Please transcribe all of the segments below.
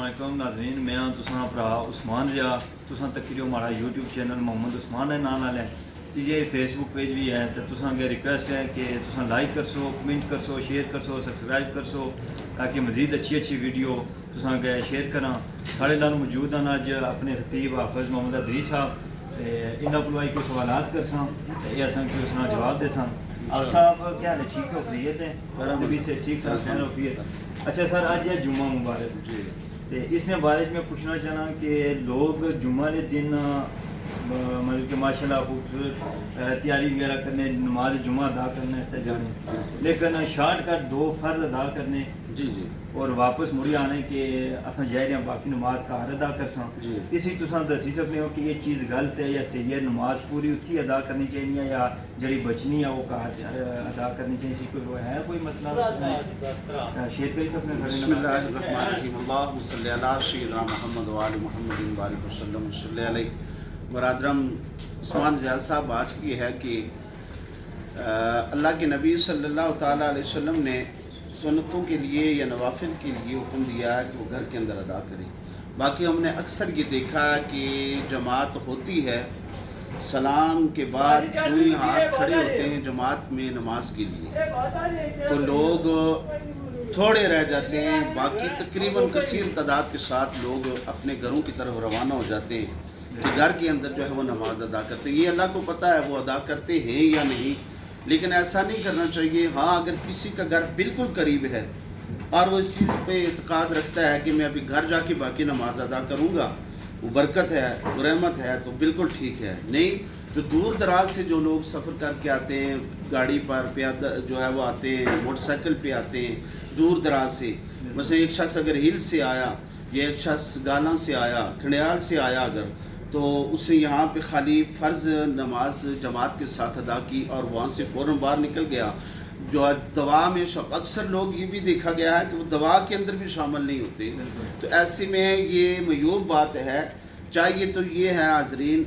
अलैकुम नाज़रीन, मैं हाँ तुसां भरा उस्मान रिया। तुसां तक जो हमारा यूट्यूब चैनल मोहम्मद उस्मान है नाम नाल है जी, ये फेसबुक पेज भी है। तो तुसां अगे रिक्वेस्ट है कि तुसां लाइक कर सो, कमेंट कर सो, शेयर कर सो, सब्सक्राइब कर सो, ताकि मज़ीद अच्छी वीडियो तुसां अगे शेयर करा। साढ़े नाल मौजूद हैं अज अपने खतीब हाफिज़ मोहम्मद अदरी साहब। इन्हों को कोई सवालात कर सा ये असां कोई उसना जवाब दे सा। और साहब क्या हाल है? ठीक हो? खैरियत है? भी से ठीक ठाक खैर वफियत। अच्छा सर, अज है जुम्मा मुबारक जी, तो इसने बारे में पूछना चाहना कि लोग जुम्मा के दिन मतलब कि माशाल्लाह खूबसूरत तैयारी वगैरह करने, नमाज जुम्मा अदा करने से जाने, लेकिन शार्टकट दो फ़र्ज अदा करने जी जी और वापस मुड़ी आने के असा जा रहे हैं बाकी नमाज का हर अदा कर सा। इसी तुसां दसी सकते हो कि ये चीज़ गलत है या सही है? नमाज पूरी उत्थी अदा करनी चाहिए या जड़ी बचनी है वो अदा करनी चाहिए? इसी कोई है कोई मसला शेयर करी सकते हैं? बिस्मिल्लाहिर्रहमानिर्रहीम, अल्लाहुम्मा सल्ली अला सय्यिदिना मुहम्मद व आलि मुहम्मदिन बारिक वसल्लम सल्ली अलैहि। बरादरम उस्मान ज़ियाद साहब, बात की है कि अल्लाह के नबी सल्लल्लाहु ताला अलैहि वसल्लम ने सुन्नतों के लिए या नवाफिल के लिए हुक्म दिया है कि वो घर के अंदर अदा करें। बाकी हमने अक्सर ये देखा कि जमात होती है, सलाम के बाद जो ही हाथ खड़े होते हैं जमात में नमाज के लिए, तो लोग थोड़े रह जाते हैं, बाकी तकरीबन कसीर तादाद के साथ लोग अपने घरों की तरफ रवाना हो जाते हैं कि घर के अंदर जो है वो नमाज अदा करते हैं। ये अल्लाह को पता है वो अदा करते हैं या नहीं, लेकिन ऐसा नहीं करना चाहिए। हाँ, अगर किसी का घर बिल्कुल करीब है और वो इस चीज़ पे इत्काद रखता है कि मैं अभी घर जाके बाकी नमाज अदा करूँगा, वो बरकत है, वो रहमत है, तो बिल्कुल ठीक है। नहीं तो दूर दराज से जो लोग सफ़र करके आते हैं, गाड़ी पर प्यादा जो है वो आते हैं, मोटरसाइकिल पे आते हैं दूर दराज से। वैसे एक शख्स अगर हिल से आया या एक शख्स गाला से आया, खंडियाल से आया अगर, तो उसने यहाँ पे खाली फ़र्ज़ नमाज जमात के साथ अदा की और वहाँ से फ़ौरन बाहर निकल गया। जो दवा में अक्सर लोग ये भी देखा गया है कि वो दवा के अंदर भी शामिल नहीं होते, तो ऐसे में ये मयूब बात है। चाहिए तो ये है हाज़रीन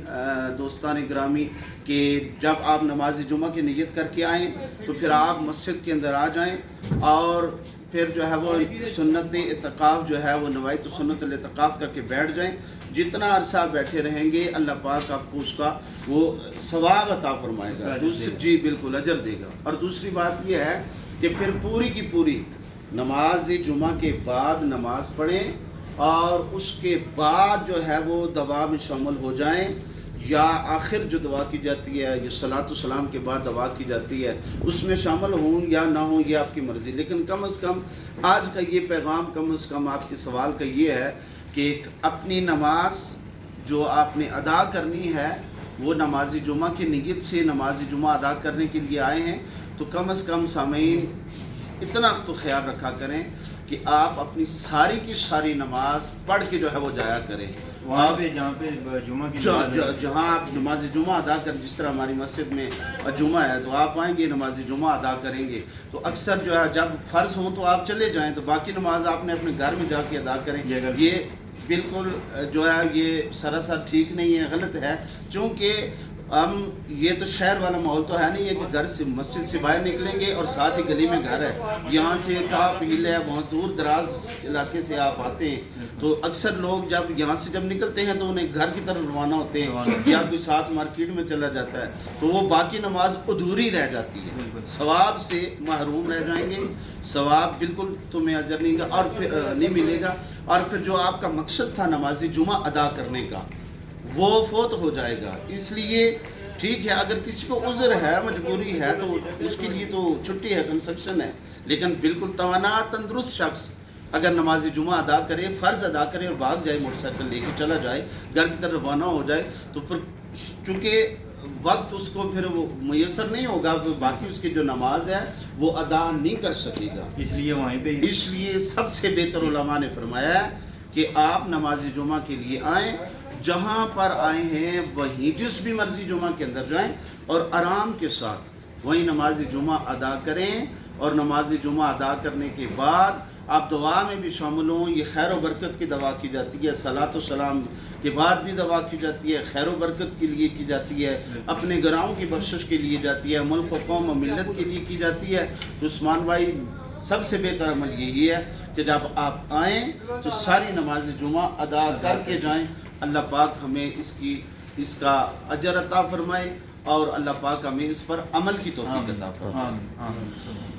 दोस्तान ग्रामी कि जब आप नमाज जुम्मा की नियत करके आएँ तो फिर आप मस्जिद के अंदर आ जाएँ और फिर जो है वो सुन्नत इत्काफ़ जो है वो नवाइत सुन्नत इत्काफ़ करके बैठ जाएं। जितना अरसा बैठे रहेंगे अल्लाह पाक आपको उसका वो सवाब अता फरमाएगा, दूसरी जी बिल्कुल अजर देगा। और दूसरी बात ये है कि फिर पूरी की पूरी नमाज जुम्मा के बाद नमाज पढ़ें और उसके बाद जो है वो दवा में शामिल हो जाएं, या आखिर जो दवा की जाती है ये सलातो सलाम के बाद दवा की जाती है उसमें शामिल हों या ना हों ये आपकी मर्ज़ी। लेकिन कम से कम आज का ये पैगाम कम से कम आपके सवाल का ये है कि अपनी नमाज जो आपने अदा करनी है वो नमाज जुम्मा की नियत से नमाज जुम्मा अदा करने के लिए आए हैं, तो कम से कम सामीन इतना तो ख्याल रखा करें कि आप अपनी सारी की सारी नमाज पढ़ के जो है वो जाया करें वहाँ पे जहाँ पे जुम्मा की जहाँ आप नमाज जुम्मा अदा कर। जिस तरह हमारी मस्जिद में जुम्मा है तो आप आएंगे नमाज जुम्मा अदा करेंगे, तो अक्सर जो है जब फ़र्ज़ हो तो आप चले जाएं, तो बाकी नमाज आपने अपने घर में जाके अदा करें। ये बिल्कुल जो है ये सरासर ठीक नहीं है, गलत है। चूँकि हम ये तो शहर वाला माहौल तो है नहीं है कि घर से मस्जिद से बाहर निकलेंगे और साथ ही गली में घर है, यहाँ से टॉप हिल है, बहुत दूर दराज इलाके से आप आते हैं, तो अक्सर लोग जब यहाँ से जब निकलते हैं तो उन्हें घर की तरफ रवाना होते हैं या कोई साथ मार्केट में चला जाता है, तो वो बाकी नमाज अधूरी रह जाती है, सवाब से महरूम रह जाएंगे। सवाब बिल्कुल तुम्हें अजर नहीं मिलेगा और फिर जो आपका मकसद था नमाज जुम्मा अदा करने का वो फोत हो जाएगा। इसलिए ठीक है, अगर किसी को उज़्र है, मजबूरी है, तो उसके लिए तो छुट्टी है, कंस्ट्रक्शन है, लेकिन बिल्कुल तवाना तंदुरुस्त शख्स अगर नमाज जुम्मा अदा करे, फ़र्ज़ अदा करे और भाग जाए, मोटरसाइकिल लेके चला जाए, घर की तरफ रवाना हो जाए, तो फिर चूँकि वक्त उसको फिर वो मुयसर नहीं होगा, तो बाकी उसकी जो नमाज है वो अदा नहीं कर सकेगा। इसलिए सबसे बेहतर उलमा ने फरमाया कि आप नमाज जुम्मा के लिए आएँ, जहाँ पर आए हैं वहीं जिस भी मर्जी जुम्मा के अंदर जाएं और आराम के साथ वहीं नमाज जुम्मा अदा करें, और नमाज जुम्मा अदा करने के बाद आप दुआ में भी शामिल हों। ये खैर व बरकत की दवा की जाती है, सलातो सलाम के बाद भी दवा की जाती है, खैर व बरकत के लिए की जाती है, अपने गुनाहों की बख्शिश के लिए जाती है, मुल्क व कौम व मिल्लत के लिए की जाती है। तो उस्मान भाई سب سے بہتر عمل یہی ہے کہ جب آپ آئیں تو ساری نماز جمعہ ادا کر کے جائیں. اللہ پاک ہمیں اس کا اجر عطا فرمائے اور اللہ پاک ہمیں اس پر عمل کی توفیق عطا فرمائے. آمین.